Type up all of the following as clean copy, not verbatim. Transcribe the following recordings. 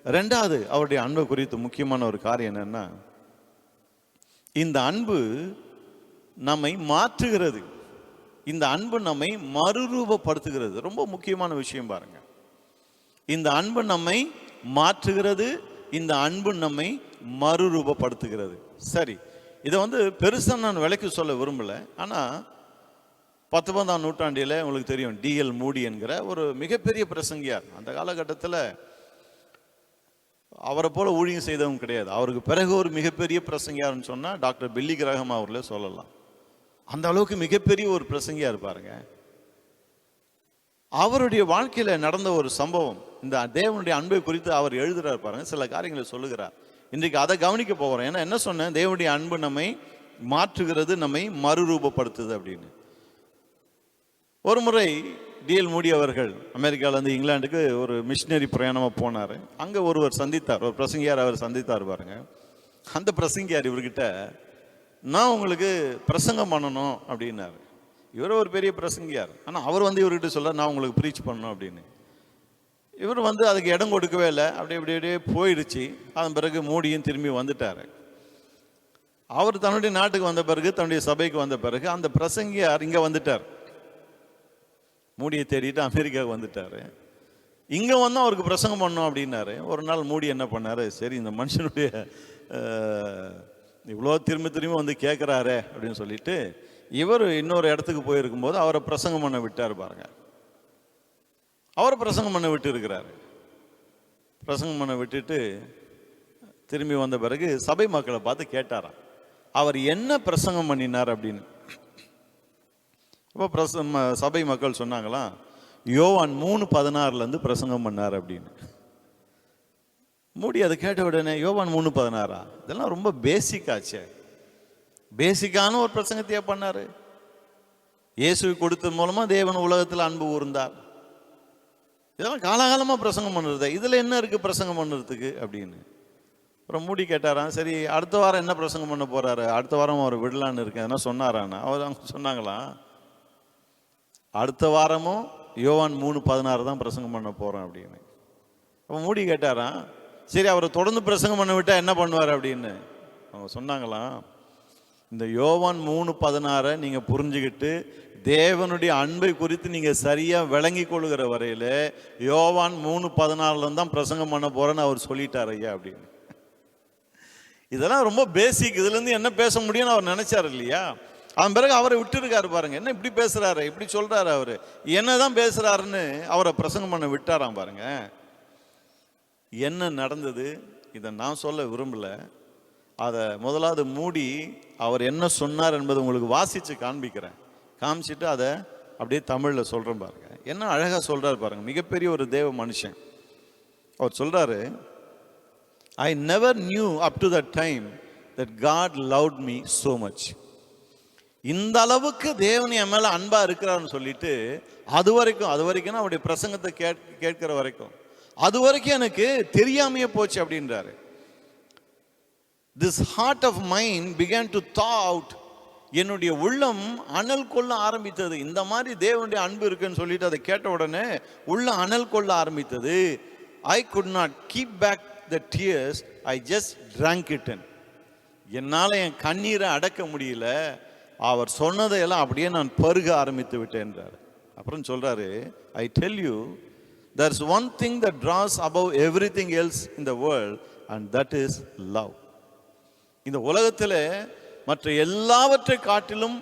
ரெண்டாவது அவருடைய அன்பை குறித்து முக்கியமான ஒரு காரியம் என்னன்னா, இந்த அன்பு நம்மை மாற்றுகிறது. இந்த அன்பு நம்மை மறுரூபப்படுத்துகிறது. ரொம்ப முக்கியமான விஷயம் பாருங்க. இந்த அன்பு நம்மை மாற்றுகிறது, இந்த அன்பு நம்மை மறுரூபப்படுத்துகிறது. சரி, இதை பெருசா நான் விலைக்கு சொல்ல விரும்பல. ஆனா 19ஆம் நூற்றாண்டில் உங்களுக்கு தெரியும், டிஎல் மூடி என்கிற ஒரு மிகப்பெரிய பிரசங்கியார். அந்த காலகட்டத்தில் அவரை போல ஊழியம் செய்தவங்க கிடையாது. அவருக்கு பிறகு ஒரு மிகப்பெரிய பிரசங்கியார்னு சொன்னால் டாக்டர் பில்லி கிரஹாம் அவர்களே சொல்லலாம். அந்த அளவுக்கு மிகப்பெரிய ஒரு பிரசங்கியா இருப்பாருங்க. அவருடைய வாழ்க்கையில நடந்த ஒரு சம்பவம், இந்த தேவனுடைய அன்பை குறித்து அவர் எழுதுறார் பாருங்க, சில காரியங்களை சொல்லுகிறார். இன்றைக்கு அதை கவனிக்க போகிறோம். ஏன்னா என்ன சொன்னேன், தேவனுடைய அன்பு நம்மை மாற்றுகிறது, நம்மை மறுரூபப்படுத்துது அப்படின்னு. ஒரு முறை டிஎல் மூடி அவர்கள் அமெரிக்காவிலேருந்து இங்கிலாந்துக்கு ஒரு மிஷினரி பிரயாணமாக போனார். அங்கே ஒருவர் சந்தித்தார், ஒரு பிரசங்கியார் அவர் சந்தித்தார் பாருங்க. அந்த பிரசங்கியார் இவர்கிட்ட, நான் உங்களுக்கு பிரசங்கம் பண்ணணும் அப்படின்னாரு. இவர் ஒரு பெரிய பிரசங்கியார். ஆனால் அவர் இவர்கிட்ட சொல்ல, நான் உங்களுக்கு ப்ரீச் பண்ணணும் அப்படின்னு. இவர் அதுக்கு இடம் கொடுக்கவே இல்லை. அப்படியே போயிடுச்சு. அதன் பிறகு மூடியும் திரும்பி வந்துட்டார். அவர் தன்னுடைய நாட்டுக்கு வந்த பிறகு, தன்னுடைய சபைக்கு வந்த பிறகு, அந்த பிரசங்கியார் இங்கே வந்துட்டார். மூடியை தேடிட்டு அமெரிக்காவுக்கு வந்துட்டார். இங்கே அவருக்கு பிரசங்கம் பண்ணோம் அப்படின்னாரு. ஒரு நாள் மூடி என்ன பண்ணார், சரி இந்த மனுஷனுடைய இவ்வளோ திரும்ப கேட்குறாரு அப்படின்னு சொல்லிட்டு இவர் இன்னொரு இடத்துக்கு போயிருக்கும்போது அவரை பிரசங்கம் பண்ண விட்டார் பாருங்க. அவரை பிரசங்கம் பண்ண விட்டு இருக்கிறாரு. பிரசங்கம் பண்ண விட்டுட்டு திரும்பி வந்த பிறகு சபை மக்களை பார்த்து கேட்டாராம், அவர் என்ன பிரசங்கம் பண்ணினார் அப்படின்னு. அப்போ சபை மக்கள் சொன்னாங்களாம், யோவான் 3:16 பிரசங்கம் பண்ணார் அப்படின்னு. மூடி அதை கேட்ட உடனே, யோவான் 3:16 இதெல்லாம் ரொம்ப பேசிக்காச்சே, பேசிக்கான ஒரு பிரசங்கத்தையே பண்ணாரு. இயேசுவை கொடுத்தது மூலமா தேவன் உலகத்தில் அன்பு கூர்ந்தார். இதெல்லாம் காலகாலமாக பிரசங்கம் பண்ணுறது, இதில் என்ன இருக்குது பிரசங்கம் பண்ணுறதுக்கு அப்படின்னு. அப்புறம் மூடி கேட்டாராம், சரி அடுத்த வாரம் என்ன பிரசங்கம் பண்ண போகிறாரு, அடுத்த வாரம் அவர் விடலான்னு இருக்கேன் என்ன சொன்னாரான்னா. அவர் அவங்க சொன்னாங்களாம், அடுத்த வாரமும் யோவான் 3:16 தான் பிரசங்கம் பண்ண போகிறேன் அப்படின்னு. அப்போ மூடி கேட்டாராம், சரி அவரை தொடர்ந்து பிரசங்கம் பண்ண விட்டால் என்ன பண்ணுவார் அப்படின்னு. அவங்க சொன்னாங்களாம், இந்த யோவான் 3:16 நீங்கள் புரிஞ்சுக்கிட்டு தேவனுடைய அன்பை குறித்து நீங்கள் சரியாக விளங்கி கொள்கிற வரையில் யோவான் 3:14 தான் பிரசங்கம் பண்ண போகிறேன்னு அவர் சொல்லிட்டார் ஐயா அப்படின்னு. இதெல்லாம் ரொம்ப பேசிக், இதுலேருந்து என்ன பேச முடியும்னு அவர் நினைச்சார் இல்லையா. அதன் பிறகு அவரை விட்டுருக்காரு பாருங்க. என்ன இப்படி பேசுறாரு, இப்படி சொல்றாரு, அவரு என்னதான் பேசுறாருன்னு அவரை பிரசங்கம் பண்ண விட்டாராம் பாருங்க. என்ன நடந்தது இதை நான் சொல்ல விரும்பல. அதை முதலாவது மூடி அவர் என்ன சொன்னார் என்பதை உங்களுக்கு வாசிச்சு காண்பிக்கிறேன். காமிச்சிட்டு அதை அப்படியே தமிழில் சொல்றேன் பாருங்க. என்ன அழகா சொல்றாரு பாருங்க, மிகப்பெரிய ஒரு தேவ மனுஷன். அவர் சொல்றாரு, I never knew up to that time that God loved me so much. இந்த அளவுக்கு தேவன் என் மேல அன்பா இருக்கிறான்னு சொல்லிட்டு அது வரைக்கும் அவருடைய பிரசங்கத்தை கேட்கிற வரைக்கும் அது வரைக்கும் எனக்கு தெரியாமையே போச்சு அப்படின்றாரு. This heart of mine began to thaw out. என்னுடைய உள்ளம் அனல் கொள்ள ஆரம்பித்தது. இந்த மாதிரி தேவனுடைய அன்பு இருக்குன்னு சொல்லிட்டு அதை கேட்ட உடனே உள்ள அனல் கொள்ள ஆரம்பித்தது. I could not keep back the tears. I just drank it in. என்னால் என் கண்ணீரை அடக்க முடியல. அவர் சொன்னதையெல்லாம் அப்படியே நான் பருக ஆரம்பித்து விட்டேன்றார். அப்புறம் சொல்றாரு, I tell you, there's one thing that draws above everything else in the world, and that is love. இந்த உலகத்தில் மற்ற எல்லாவற்றை காட்டிலும்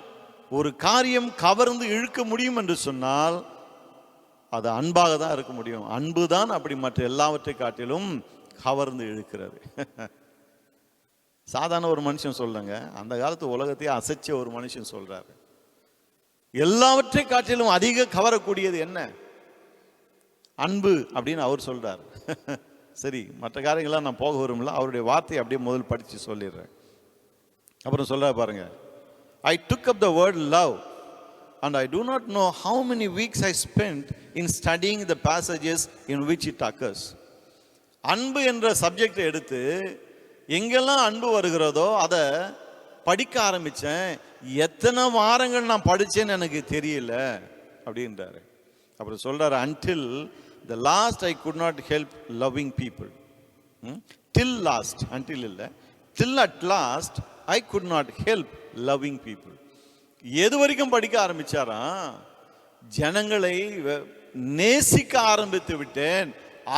ஒரு காரியம் கவர்ந்து இழுக்க முடியும் என்று சொன்னால் அது அன்பாக தான் இருக்க முடியும். அன்பு தான் அப்படி மற்ற எல்லாவற்றை காட்டிலும் கவர்ந்து இழுக்கிறது. சாதாரண ஒரு மனுஷன் சொல்லுங்க, அந்த காலத்து உலகத்தையே அசைச்ச ஒரு மனுஷன் சொல்றாரு, எல்லாவற்றை காட்டிலும் அதிக கவரக்கூடியது என்ன? அன்பு அப்படின்னு அவர் சொல்றாரு. சரி, மற்ற காரியங்கள்லாம் நான் போக வரும்ல, அவருடைய வார்த்தையை அப்படியே முதல் படிச்சு சொல்லிடுறேன். அப்புறம் சொல்ற பாருங்க, I took up the word love and I do not know how many weeks I spent in studying the passages in which it occurs. அன்பு என்ற சப்ஜெக்டை எடுத்து எங்கெல்லாம் அன்பு வருகிறதோ அதை படிக்க ஆரம்பிச்சேன். எத்தனை வாரங்கள் நான் படிச்சேன்னு எனக்கு தெரியல அப்படின்றாரு. அப்புறம் சொல்றாரு, until the last I could not help loving people. Till last, until இல்லை, till at last I could not help loving people. எது வரைக்கும் படிக்க ஆரம்பிச்சாராம்? ஜனங்களை நேசிக்க ஆரம்பித்து விட்டேன்,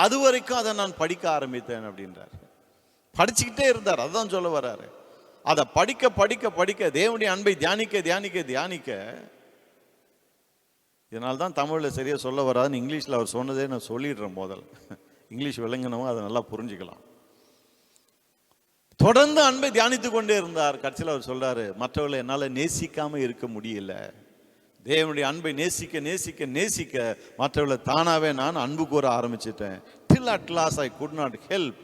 அது வரைக்கும் அதை நான் படிக்க ஆரம்பித்தேன் அப்படின்றார். படிச்சுக்கிட்டே இருந்தார். அதுதான் சொல்ல வர்றாரு. அதை படிக்க படிக்க படிக்க தேவனுடைய அன்பை தியானிக்க தியானிக்க தியானிக்க, இதனால தான் தமிழில் சரியாக சொல்ல வராதுன்னு இங்கிலீஷில் அவர் சொன்னதே நான் சொல்லிடுறேன். முதல் இங்கிலீஷ் விளங்கினவங்க அதை நல்லா புரிஞ்சுக்கலாம். தொடர்ந்து அன்பை தியானித்து கொண்டே இருந்தார். கடைசியில் அவர் சொல்றாரு, மற்றவர்களை என்னால் நேசிக்காம இருக்க முடியல. தேவனுடைய அன்பை நேசிக்க நேசிக்க நேசிக்க மற்றவர்களை தானாவே நான் அன்பு கூற ஆரம்பிச்சிட்டேன். till at last I could not help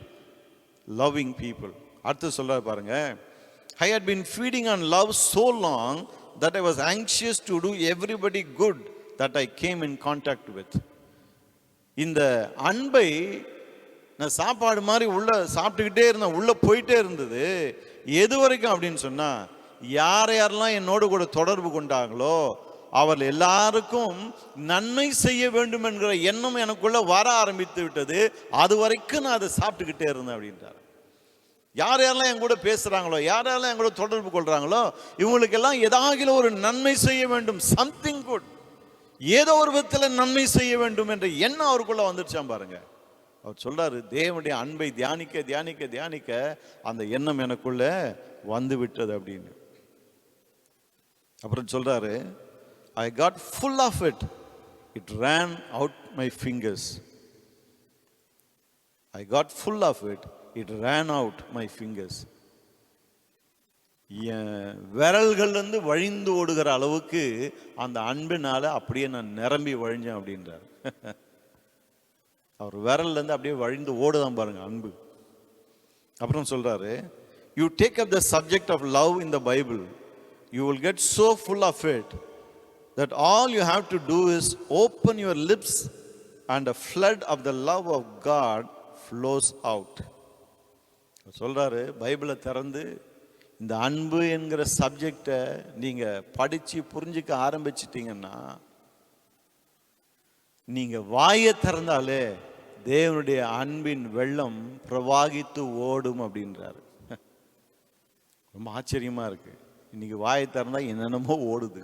loving people. அடுத்து சொல்றாரு பாருங்க, I had been feeding on love so long that I was anxious to do everybody good that I came in contact with. இந்த அன்பை நான் சாப்பாடு மாதிரி உள்ள சாப்பிட்டுக்கிட்டே இருந்தேன், உள்ள போயிட்டே இருந்தது. எது வரைக்கும் அப்படின்னு சொன்னா, யார் யாரெல்லாம் என்னோடு கூட தொடர்பு கொண்டாங்களோ அவர்கள் எல்லாருக்கும் நன்மை செய்ய வேண்டும் என்கிற எண்ணம் எனக்குள்ள வர ஆரம்பித்து விட்டது. அது வரைக்கும் நான் அதை சாப்பிட்டுக்கிட்டே இருந்தேன் அப்படின்றார். யார் யாரெல்லாம் என் கூட பேசுறாங்களோ, யார் யாரெல்லாம் என் கூட தொடர்பு கொள்றாங்களோ, இவங்களுக்கெல்லாம் ஏதாவது ஒரு நன்மை செய்ய வேண்டும், சம்திங் குட், ஏதோ ஒரு விதத்தில் நன்மை செய்ய வேண்டும் என்ற எண்ணம் அவருக்குள்ள வந்துருச்சான் பாருங்க. அவர் சொல்றாரு, தேவனுடைய அன்பை தியானிக்க தியானிக்க தியானிக்க அந்த எண்ணம் எனக்குள்ள வந்து விட்டது அப்படின்னு. அப்புறம் சொல்றாரு, I got full of it. It ran out my fingers. I got full of it. It ran out my fingers. விரல்கள்லேருந்து வழிந்து ஓடுகிற அளவுக்கு அந்த அன்பினால அப்படியே நான் நிரம்பி வழிஞ்சேன் அப்படின்றார். அவர் விரல்லேருந்து அப்படியே வழிந்து ஓடுதான் பாருங்க அன்பு. அப்புறம் சொல்றாரு, you take up the subject of love in the Bible, you will get so full of it that all you have to do is open your lips and a flood of the love of God flows out. சொல்றாரு, பைபிளை திறந்து இந்த அன்பு என்கிற சப்ஜெக்டை நீங்க படிச்சு புரிஞ்சுக்க ஆரம்பிச்சிட்டீங்கன்னா, நீங்க வாயை திறந்தாலே தேவனுடைய அன்பின் வெள்ளம் பிரவாகித்து ஓடும் அப்படின்றாரு. ரொம்ப ஆச்சரியமா இருக்கு. இன்னைக்கு வாயை திறந்தா என்னென்னமோ ஓடுது.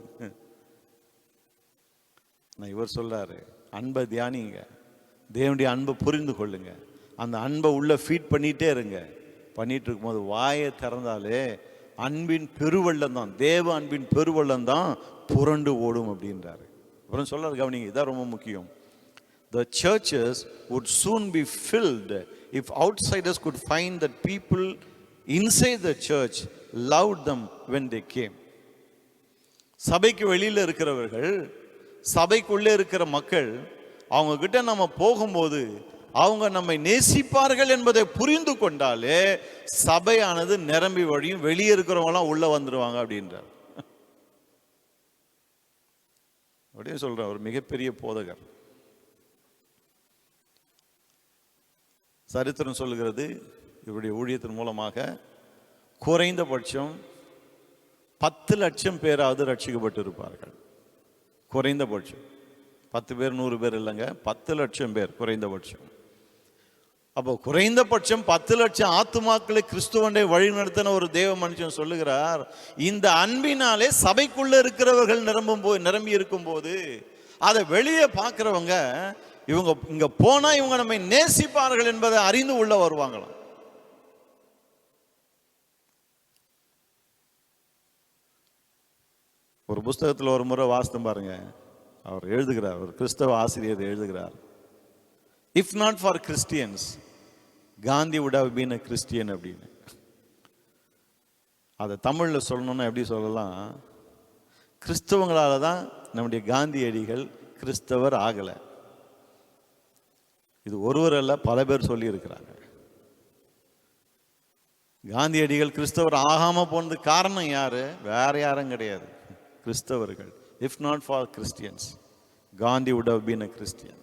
நான் இவர் சொல்றாரு, அன்பை தியானிங்க, தேவனுடைய அன்பை புரிந்து கொள்ளுங்க, அந்த அன்பை உள்ள ஃபீட் பண்ணிட்டே இருங்க. பண்ணிட்டு இருக்கும்போது வாயை திறந்தாலே அன்பின் பெருவெள்ளம் தான், தேவ அன்பின் பெருவெள்ளம் தான் புரண்டு ஓடும் அப்படின்றாரு. அப்புறம் சொல்றாரு, கவனிங்க, இதான் ரொம்ப முக்கியம். The churches would soon be filled if outsiders could find that people inside the church loved them when they came. சபைக்கு வெளியில இருக்கிறவர்கள், சபைக்குள்ளே இருக்கிற மக்கள், அவங்க கிட்ட நம்ம போகும்போது அவங்க நம்மை நேசிப்பார்கள் என்பதை புரிந்து கொண்டாலே சபையானது நிரம்பி வழியும், வெளியே இருக்கிறவங்களாம் உள்ள வந்துடுவாங்க அப்படின்றார். அப்படியே சொல்ற ஒரு மிகப்பெரிய போதகர். சரித்திரம் சொல்லுகிறது, இவருடைய ஊழியத்தின் மூலமாக குறைந்தபட்சம் 10 லட்சம் பேராவது ரட்சிக்கப்பட்டு இருப்பார்கள். குறைந்தபட்சம் 10 பேர் 100 பேர் இல்லைங்க, 10 லட்சம் பேர் குறைந்தபட்சம். அப்போ குறைந்தபட்சம் 10 லட்சம் ஆத்துமாக்களை கிறிஸ்துவனை வழி நடத்தின ஒரு தேவ மனுஷன் சொல்லுகிறார், இந்த அன்பினாலே சபைக்குள்ள இருக்கிறவர்கள் நிரம்பி இருக்கும் போது அதை வெளியே பார்க்கிறவங்க, இவங்க இங்க போனா இவங்க நம்மை நேசிப்பார்கள் என்பதை அறிந்து உள்ள வருவாங்களாம். ஒரு புஸ்தகத்தில் ஒரு முறை வாசித்து பாருங்க, அவர் எழுதுகிறார், ஒரு கிறிஸ்தவ ஆசிரியர் எழுதுகிறார், if not for Christians Gandhi would have been a Christian அப்படின்னு. அதை தமிழில் சொல்லணும்னா எப்படி சொல்லலாம், கிறிஸ்தவங்களால தான் நம்முடைய காந்தியடிகள் கிறிஸ்தவர் ஆகலை. இது ஒருவர் அல்ல, பல பேர் சொல்லி இருக்கிறாங்க. காந்தியடிகள் கிறிஸ்தவர் ஆகாம போனதுக்கு காரணம் யாரு? வேற யாரும் கிடையாது, கிறிஸ்தவர்கள். If not for Christians Gandhi would have been a Christian.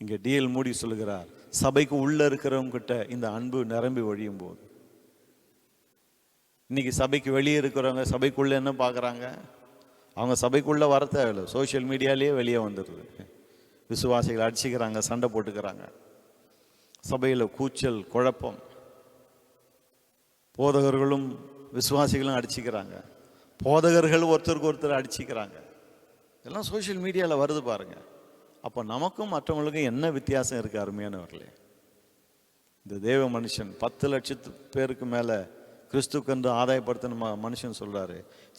இங்கே டிஎல் மூடி சொல்லுகிறார், சபைக்கு உள்ள இருக்கிறவங்க கிட்ட இந்த அன்பு நிரம்பி வழியும் போது, இன்னைக்கு சபைக்கு வெளியே இருக்கிறவங்க சபைக்குள்ள என்ன பார்க்குறாங்க? அவங்க சபைக்குள்ள வர தேவையில்லை, சோசியல் மீடியாலேயே வெளியே வந்துடுது. விசுவாசிகள் அடிச்சுக்கிறாங்க, சண்டை போட்டுக்கிறாங்க. சபையில் கூச்சல், குழப்பம், போதகர்களும் விசுவாசிகளும் அடிச்சுக்கிறாங்க, போதகர்கள் ஒருத்தருக்கு ஒருத்தர் அடிச்சுக்கிறாங்க. எல்லாம் சோஷியல் மீடியாவில் வருது பாருங்க. அப்போ நமக்கும் மற்றவங்களுக்கும் என்ன வித்தியாசம் இருக்குது அருமையானவர்களே? இந்த தேவ மனுஷன் 10 லட்சத்து பேருக்கு மேலே கிறிஸ்துக்கென்று ஆதாயப்படுத்தின மனுஷன் சொல்கிறாரு,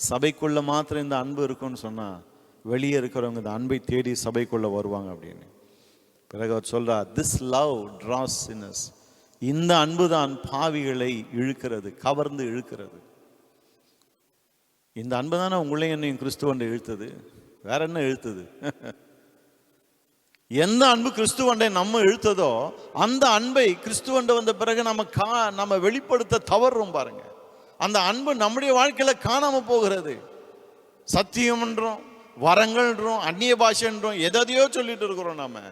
சபைக்குள்ளே மாத்திரம் இந்த அன்பு இருக்குன்னு சொன்னால் வெளியே இருக்கிறவங்க இந்த அன்பை தேடி சபைக்குள்ளே வருவாங்க அப்படின்னு. பிறகு அவர் சொல்கிறார், திஸ் லவ் ட்ராஸ் sinners. இந்த அன்பு தான் பாவிகளை இழுக்கிறது, கவர்ந்து இழுக்கிறது. இந்த அன்பு தானே உங்களையும் என்னையும் கிறிஸ்துவண்டை இழுத்தது, வேற என்ன இழுத்தது? எந்த அன்பு கிறிஸ்துவண்டை நம்ம இழுத்ததோ அந்த அன்பை கிறிஸ்துவண்டை வந்த பிறகு நம்ம வெளிப்படுத்த தவறும் பாருங்க. அந்த அன்பு நம்முடைய வாழ்க்கையில காணாம போகிறது. சத்தியம்ன்றோம், வரங்கள்ன்றோம், அந்நிய பாஷைன்றோம், எதையோ சொல்லிட்டு இருக்கிறோம் நாம.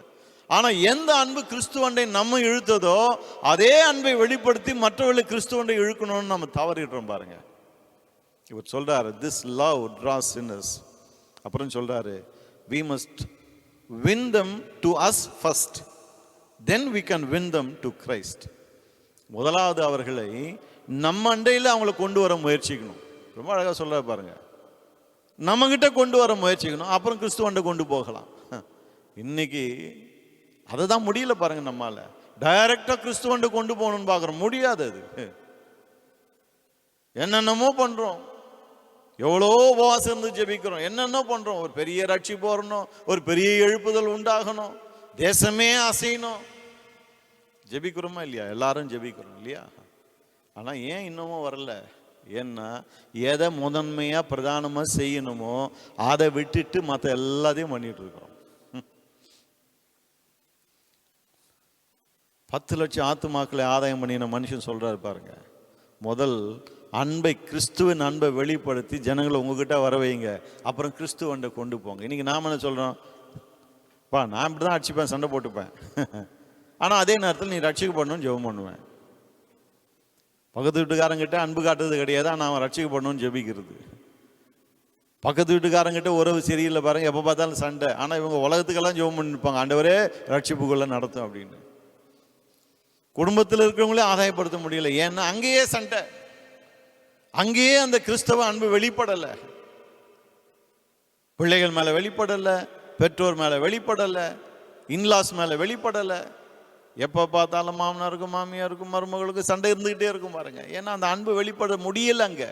ஆனா எந்த அன்பு கிறிஸ்துவண்டை நம்ம இழுத்ததோ அதே அன்பை வெளிப்படுத்தி மற்றவர்களை கிறிஸ்துவண்டை இழுக்கணும்னு நம்ம தவறிடுறோம் பாருங்க. இவர் சொல்றாரு, this love draws sinners. அப்புறம் சொல்றாரு, we must win them to us first, then we can win them to Christ. முதலாவது அவர்களை நம்ம அண்டையில் அவங்களை கொண்டு வர முயற்சிக்கணும். ரொம்ப அழகா சொல்ற பாருங்க, நம்ம கிட்ட கொண்டு வர முயற்சிக்கணும், அப்புறம் கிறிஸ்துவண்டை கொண்டு போகலாம். இன்னைக்கு அதை தான் முடியல பாருங்க. நம்மால டைரக்டா கிறிஸ்துவண்டை கொண்டு போகணும்னு பார்க்குறோம், முடியாது. அது என்னென்னமோ பண்றோம், எவ்வளோ உபவாசம் இருந்து ஜெபிக்கிறோம், என்னென்ன பண்றோம். ஒரு பெரிய ரட்சிப்பு வரணும், ஒரு பெரிய எழுப்புதல் உண்டாகணும், தேசமே அசையணும், ஜெபிக்கிறோமா இல்லையா? எல்லாரும் ஜெபிக்கிறோம் இல்லையா? ஆனா ஏன் இன்னமும் வரல? ஏன்னா எதை முதன்மையா பிரதானமா செய்யணுமோ அதை விட்டுட்டு மற்ற எல்லாத்தையும் பண்ணிட்டு இருக்கிறோம். 10 லட்சம் ஆத்துமாக்களை ஆதாயம் பண்ணின மனுஷன் சொல்றாரு பாருங்க, முதல் அன்பை, கிறிஸ்துவின் அன்பை வெளிப்படுத்தி ஜனங்களை உங்ககிட்ட வர வைங்க, அப்புறம் கிறிஸ்துவண்டை கொண்டு போங்க. இன்னைக்கு நாம என்ன சொல்றோம்? நான் இப்படி தான் அடிச்சுப்பேன், சண்டை போட்டுப்பேன், ஆனால் அதே நேரத்தில் நீ ரட்சிக்கப்படணும்னு ஜெபம் பண்ணுவேன். பக்கத்து வீட்டுக்காரங்கிட்ட அன்பு காட்டுறது கிடையாது, ஆனால் அவன் ரட்சிக்கப்படணும்னு ஜெபிக்கிறது. பக்கத்து வீட்டுக்காரங்கிட்ட உறவு சரியில்லை பாருங்க, எப்போ பார்த்தாலும் சண்டை, ஆனால் இவங்க உலகத்துக்கெல்லாம் ஜெபம் பண்ணிருப்பாங்க, ஆண்டவரே ரட்சிப்புக்குள்ள நடத்தும் அப்படின்னு. குடும்பத்தில் இருக்கிறவங்களே ஆதாயப்படுத்த முடியல, ஏன்னா அங்கேயே சண்டை, அங்கேயே அந்த கிறிஸ்தவ அன்பு வெளிப்படலை. பிள்ளைகள் மேல வெளிப்படலை, பெற்றோர் மேல வெளிப்படலை, இன்லாஸ் மேல வெளிப்படலை. எப்ப பார்த்தாலும் மாமனாருக்கும் மாமியாருக்கும் மருமகளுக்கும் சண்டை இருந்துகிட்டே இருக்கும் பாருங்க. ஏன்னா அந்த அன்பு வெளிப்பட முடியல அங்க.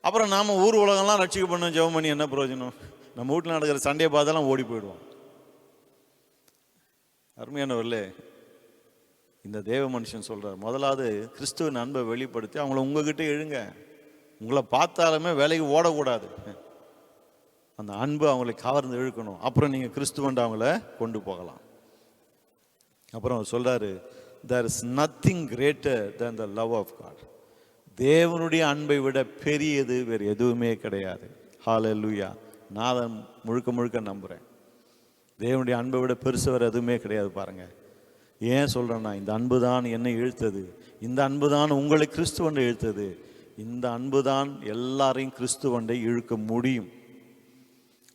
அப்புறம் நாம ஊர் உலகம்லாம் ரட்சிக்க பண்ண ஜெபம் பண்ணி என்ன பிரயோஜனம்? நம்ம வீட்டில் நடக்கிற சண்டையை பார்த்தாலும் ஓடி போயிடுவோம். அருமையானவர்களே, இந்த தேவ மனுஷன் சொல்றார், முதலாவது கிறிஸ்துவின் அன்பை வெளிப்படுத்தி அவங்கள உங்ககிட்ட எழுங்க. உங்களை பார்த்தாலுமே வேலைக்கு ஓடக்கூடாது, அந்த அன்பு அவங்களை கவர்ந்து இழுக்கணும், அப்புறம் நீங்க கிறிஸ்துவண்ட அவங்கள கொண்டு போகலாம். அப்புறம் சொல்றாரு, there is nothing greater than the love of God. தேவனுடைய அன்பை விட பெரியது வேறு எதுவுமே கிடையாது. ஹல்லேலூயா. நான் அதை முழுக்க முழுக்க நம்புறேன். தேவனுடைய அன்பை விட பெருசு வேறு எதுவுமே கிடையாது பாருங்க. ஏன் சொல்றேன்னா, இந்த அன்பு தான் என்னை இழுத்தது, இந்த அன்பு தான் உங்களை கிறிஸ்துவண்டை இழுத்தது, இந்த அன்பு தான் எல்லாரையும் கிறிஸ்துவண்டை இழுக்க முடியும்.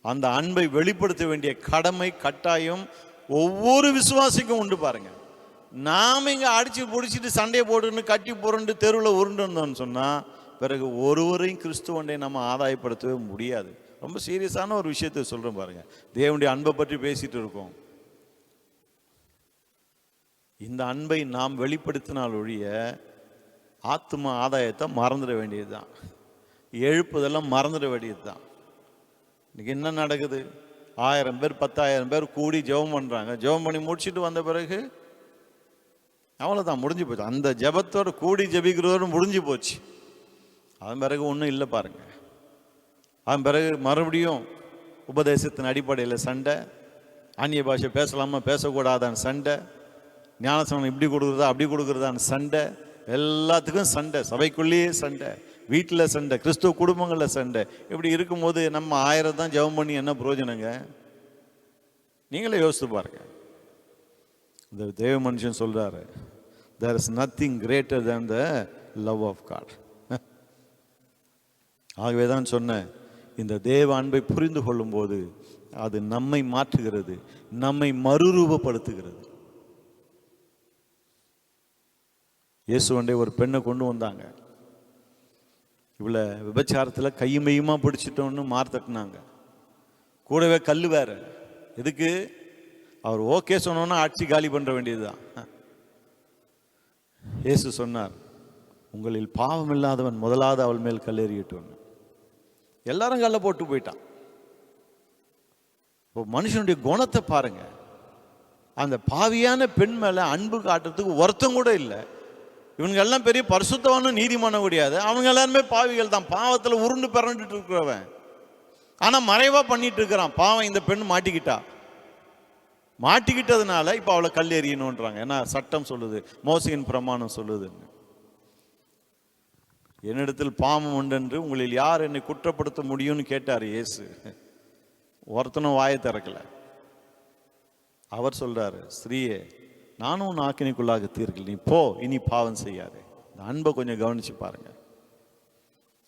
அந்த அன்பை வெளிப்படுத்த வேண்டிய கடமை, கட்டாயம் ஒவ்வொரு விசுவாசிக்கும் உண்டு பாருங்க. நாம இங்க அடிச்சு பிடிச்சிட்டு சண்டையை போட்டுன்னு கட்டி புரண்டு தெருவில் உருண்டுன்னு சொன்னா பிறகு ஒருவரையும் கிறிஸ்துவண்டை நம்ம ஆதாயப்படுத்தவே முடியாது. ரொம்ப சீரியஸான ஒரு விஷயத்தை சொல்றேன் பாருங்க. தேவனுடைய அன்பை பற்றி பேசிட்டு இருக்கோம். இந்த அன்பை நாம் வெளிப்படுத்தினால் ஒழிய ஆத்ம ஆதாயத்தை மறந்துட வேண்டியதுதான், எழுப்புதெல்லாம் மறந்துட வேண்டியதுதான். இன்னைக்கு என்ன நடக்குது? 1000 பேர் 10,000 பேர் கூடி ஜெபம் பண்றாங்க. ஜெபம் பண்ணி முடிச்சுட்டு வந்த பிறகு அவ்வளோதான், முடிஞ்சு போச்சு. அந்த ஜெபத்தோடு கூடி ஜெபிக்கிறதோடு முடிஞ்சு போச்சு. அதன் பிறகு ஒன்றும் இல்லை பாருங்க. அதன் பிறகு மறுபடியும் உபதேசத்தின் அடிப்படையில் சண்டை, அந்நிய பாஷை பேசலாமா பேசக்கூடாதான்னு சண்டை, ஞானஸ்நானம் இப்படி கொடுக்குறதா அப்படி கொடுக்குறதான்னு சண்டை, எல்லாத்துக்கும் சண்டை, சபைக்குள்ளேயே சண்டை, வீட்டில் சண்டை, கிறிஸ்துவ குடும்பங்களில் சண்டை. இப்படி இருக்கும்போது நம்ம 1000 தான் ஜெபம் பண்ணி என்ன பிரயோஜனங்க? நீங்களே யோசித்து பாருங்க. இந்த தேவ மனுஷன் சொல்றாரு, there is nothing greater than the love of God. ஆகவே தான் சொன்னேன், இந்த தேவ அன்பை புரிந்து கொள்ளும் போது அது நம்மை மாற்றுகிறது, நம்மை மறுரூபப்படுத்துகிறது. இயேசுவண்டே ஒரு பெண்ணை கொண்டு வந்தாங்க. இவ்வளோ விபச்சாரத்தில் கையுமையுமா பிடிச்சிட்டோன்னு மார்த்தட்டினாங்க. கூடவே கல் வேற. எதுக்கு? அவர் ஓகே சொன்னோன்னா ஆட்சி காலி பண்ணுற வேண்டியதுதான். இயேசு சொன்னார், உங்களில் பாவம் இல்லாதவன் முதலாவது அவள் மேல் கல்லெறியட்டும். எல்லாரும் கல்ல போட்டு போயிட்டான். இப்போ மனுஷனுடைய குணத்தை பாருங்க. அந்த பாவியான பெண் மேல அன்பு காட்டுறதுக்கு ஒருத்தம் கூட இல்லை. இவங்க எல்லாம் பெரிய பரிசுத்தவானும் நீதிமான முடியாது. அவங்க எல்லாருமே பாவிகள் தான். பாவத்தில் உருண்டு பிறண்டுட்டு இருக்கிறவன். ஆனா மறைவா பண்ணிட்டு இருக்கிறான் பாவம். இந்த பெண் மாட்டிக்கிட்டதுனால இப்ப அவளை கல் எறியணும்ன்றாங்க. ஏன்னா சட்டம் சொல்லுது, மோசையின் பிரமாணம் சொல்லுதுன்னு. என்னிடத்தில் பாவம் உண்டென்று உங்களில் யார் என்னை குற்றப்படுத்த முடியும்னு கேட்டார் இயேசு. ஒருத்தனும் வாயை திறக்கல. அவர் சொல்றாரு, ஸ்திரீயே, நானும் உன் ஆக்கினைக்குள்ளாக தீர்க்கல, நீ போ, இனி பாவம் செய்யாதே. இந்த அன்பை கொஞ்சம் கவனிச்சு பாருங்க.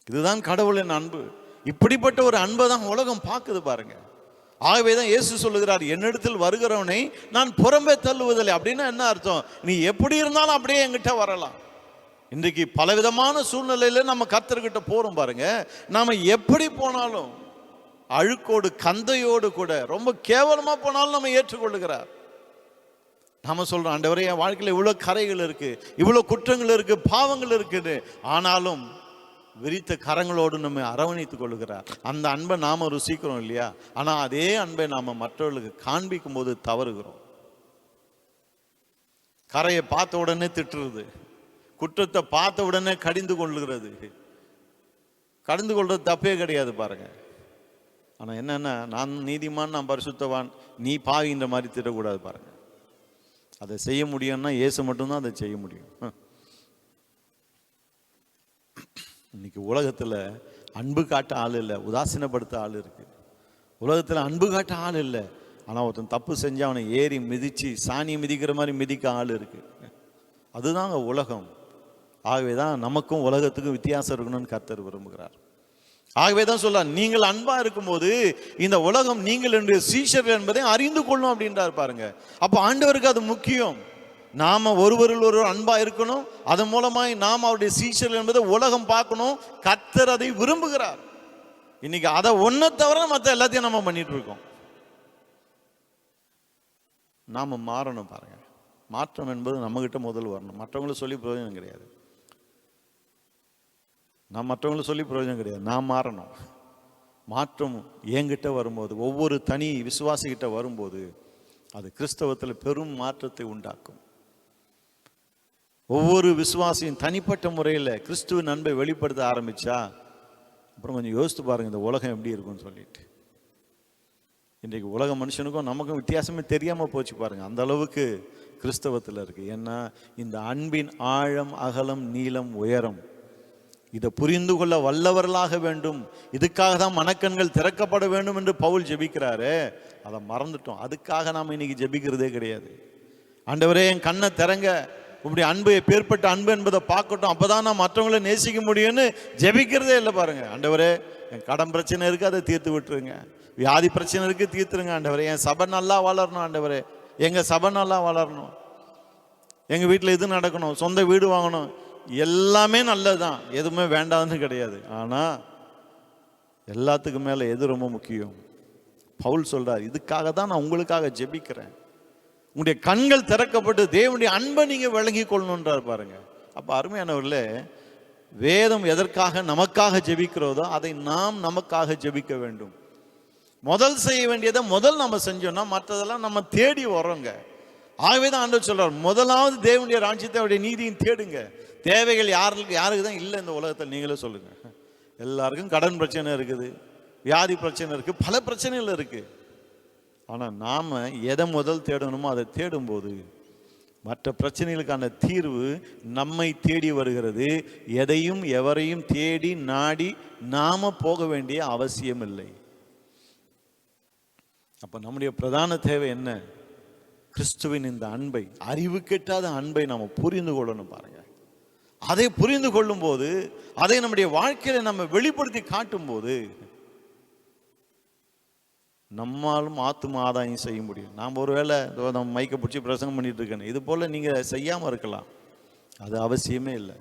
இதுதான் கடவுளின் அன்பு. இப்படிப்பட்ட ஒரு அன்பை தான் உலகம் பார்க்குது பாருங்க. ஆகவேதான் இயேசு சொல்லுகிறார், என்னிடத்தில் வருகிறவனை நான் புறம்பே தள்ளுவதில்லை. அப்படின்னா என்ன அர்த்தம்? நீ எப்படி இருந்தாலும் அப்படியே என்கிட்ட வரலாம். இன்றைக்கு பலவிதமான சூழ்நிலையில நம்ம கர்த்தர்கிட்ட போறோம் பாருங்க. நாம எப்படி போனாலும் அழுக்கோடு கந்தையோடு கூட ரொம்ப கேவலமா போனாலும் நம்ம ஏற்றுக்கொள்ளுகிறார். நாம சொல்றோம், ஆண்டவரே என் வாழ்க்கையில் இவ்வளவு கரைகள் இருக்கு, இவ்வளவு குற்றங்கள் இருக்கு, பாவங்கள் இருக்குது, ஆனாலும் விரித்த கரங்களோடு நம்ம அரவணைத்துக் கொள்ளுகிறார். அந்த அன்பை நாம ருசிக்கிறோம் இல்லையா? ஆனா அதே அன்பை நாம மற்றவர்களுக்கு காண்பிக்கும் போது தவறுகிறோம். கரையை பார்த்த உடனே திட்டுறது, குற்றத்தை பார்த்த உடனே கடிந்து கொள்ளுகிறது. கடிந்து கொள்றது தப்பே கிடையாது பாருங்க. ஆனா என்னன்னா, நான் நீதிமான், நான் பரிசுத்தவான், நீ பாவின்ற மாதிரி திட்டக்கூடாது பாருங்க. அதை செய்ய முடியும்னா இயேசு மட்டும்தான் அதை செய்ய முடியும். இன்னைக்கு உலகத்துல அன்பு காட்ட ஆள் இல்லை, உதாசீனப்படுத்த ஆள் இருக்கு. உலகத்துல அன்பு காட்ட ஆள் இல்லை, ஆனா ஒருத்தன் தப்பு செஞ்சு அவனை ஏறி மிதிச்சு சாணியை மிதிக்கிற மாதிரி மிதிக்க ஆள் இருக்கு. அதுதாங்க உலகம். ஆகவேதான் நமக்கும் உலகத்துக்கும் வித்தியாசம் இருக்கணும்னு கர்த்தர் விரும்புகிறார். ஆகவேதான் சொல்ல, நீங்கள் அன்பா இருக்கும்போது இந்த உலகம் நீங்கள் என்னுடைய சீஷர்கள் என்பதை அறிந்து கொள்ளும் அப்படின்றார் பாருங்க. அப்ப ஆண்டவருக்கு அது முக்கியம். நாம ஒருவரில் ஒருவர் அன்பா இருக்கணும். அதன் மூலமாய் நாம் அவருடைய சீஷர்கள் என்பதை உலகம் பார்க்கணும். கர்த்தர் அதை விரும்புகிறார். இன்னைக்கு அதை ஒன்ன தவிர மற்ற எல்லாத்தையும் நம்ம பண்ணிட்டு இருக்கோம். நாம மாறணும் பாருங்க. மாற்றம் என்பது நம்ம கிட்ட முதல் வரணும். மற்றவங்களை சொல்லி பிரயோஜனம் கிடையாது. நான் மற்றவங்களை சொல்லி பிரயோஜனம் கிடையாது. நான் மாறணும். மாற்றம் என்கிட்ட வரும்போது, ஒவ்வொரு தனி விசுவாசிகிட்ட வரும்போது, அது கிறிஸ்தவத்தில் பெரும் மாற்றத்தை உண்டாக்கும். ஒவ்வொரு விசுவாசியும் தனிப்பட்ட முறையில் கிறிஸ்துவின் அன்பை வெளிப்படுத்த ஆரம்பிச்சா அப்புறம் கொஞ்சம் யோசித்து பாருங்க, இந்த உலகம் எப்படி இருக்கும்னு சொல்லிட்டு. இன்றைக்கு உலக மனுஷனுக்கும் நமக்கும் வித்தியாசமே தெரியாம போச்சு பாருங்க. அந்த அளவுக்கு கிறிஸ்தவத்தில் இருக்கு. ஏன்னா இந்த அன்பின் ஆழம், அகலம், நீளம், உயரம், இதை புரிந்து கொள்ள வல்லவர்களாக வேண்டும். இதுக்காக தான் மனக்கண்கள் திறக்கப்பட வேண்டும் என்று பவுல் ஜெபிக்கிறாரு. அதை மறந்துட்டோம். அதுக்காக நாம் இன்னைக்கு ஜெபிக்கிறதே கிடையாது. ஆண்டவரே என் கண்ணை திறங்க, இப்படி அன்பு எப்பேற்பட்ட அன்பு என்பதை பார்க்கட்டும், அப்பதான் நான் மற்றவங்களை நேசிக்க முடியும்னு ஜெபிக்கிறதே இல்லை பாருங்க. ஆண்டவரே என் கடன் பிரச்சனை இருக்கு, அதை தீர்த்து விட்டுருங்க. வியாதி பிரச்சனை இருக்கு, தீர்த்துருங்க. ஆண்டவரே என் சபை நல்லா வளரணும். ஆண்டவரே எங்க சபை நல்லா வளரணும். எங்க வீட்டில் இது நடக்கணும், சொந்த வீடு வாங்கணும். எல்லாமே நல்லதுதான், எதுவுமே வேண்டாதுன்னு கிடையாது. ஆனா எல்லாத்துக்கும் மேல எது ரொம்ப முக்கியம்? பவுல் சொல்றார், இதுக்காக தான் நான் உங்களுக்காக ஜெபிக்கிறேன். உங்களுடைய கண்கள் திறக்கப்பட்டு தேவனுடைய அன்பை நீங்க விளங்கி கொள்ளணுன்றார் பாருங்க. அப்ப அருமையானவர்களே, வேதம் எதற்காக நமக்காக ஜெபிக்கிறதோ அதை நாம் நமக்காக ஜெபிக்க வேண்டும். முதல் செய்ய வேண்டியதை முதல் நம்ம செஞ்சோம்னா மற்றதெல்லாம் நம்ம தேடி வரோங்க. ஆகவேதான் ஆண்டவர் சொல்றார், முதலாவது தேவனுடைய ராஜ்யத்தை, அவருடைய நீதியும் தேடுங்க. தேவைகள் யாருக்கு தான் இல்லை இந்த உலகத்தில்? நீங்களே சொல்லுங்க. எல்லாருக்கும் கடன் பிரச்சனை இருக்குது, வியாதி பிரச்சனை இருக்கு, பல பிரச்சனைகள் இருக்கு. ஆனா நாம எதை முதல் தேடணுமோ அதை தேடும்போது மற்ற பிரச்சனைகளுக்கான தீர்வு நம்மை தேடி வருகிறது. எதையும் எவரையும் தேடி நாடி நாம போக வேண்டிய அவசியம் இல்லை. அப்ப நம்முடைய பிரதான தேவை என்ன? கிறிஸ்துவின் இந்த அன்பை, அறிவு கெட்டாத அன்பை நாம புரிந்து கொள்ளணும் பாருங்க. அதை புரிந்து கொள்ளும் போது, அதை நம்முடைய வாழ்க்கையில நம்ம வெளிப்படுத்தி காட்டும் போது நம்மாலும் ஆத்தும ஆதாயம் செய்ய முடியும். நாம் ஒருவேளை நம்ம மைக்கை பிடிச்சி பிரசங்கம் பண்ணிட்டு இருக்கேன், இது போல நீங்க செய்யாம இருக்கலாம். அது அவசியமே இல்லை.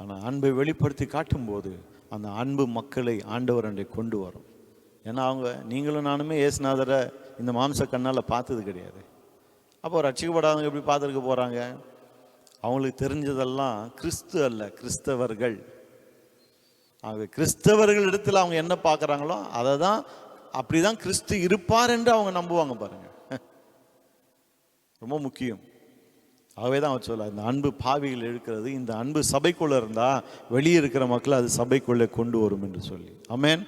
ஆனால் அன்பை வெளிப்படுத்தி காட்டும்போது அந்த அன்பு மக்களை ஆண்டவர் அன்றை கொண்டு வரும். ஏன்னா நீங்களும் நானுமே இயேசுநாதரை இந்த மாம்ச கண்ணால் பார்த்தது கிடையாது. அப்போ ரட்சிக்கப்படாதவங்க எப்படி பார்த்துருக்க போகிறாங்க? அவங்களுக்கு தெரிஞ்சதெல்லாம் கிறிஸ்து அல்ல, கிறிஸ்தவர்கள். ஆக கிறிஸ்தவர்கள் இடத்துல அவங்க என்ன பார்க்குறாங்களோ அதை தான், அப்படி தான் கிறிஸ்து இருப்பார் என்று அவங்க நம்புவாங்க. பாருங்க, ரொம்ப முக்கியம். ஆகவே தான் அவர் சொல்ல, இந்த அன்பு பாவிகள் இருக்கிறது, இந்த அன்பு சபைக்குள்ளே இருந்தால் வெளியே இருக்கிற மக்களை அது சபைக்குள்ளே கொண்டு வரும் என்று சொல்லி. ஆமென்.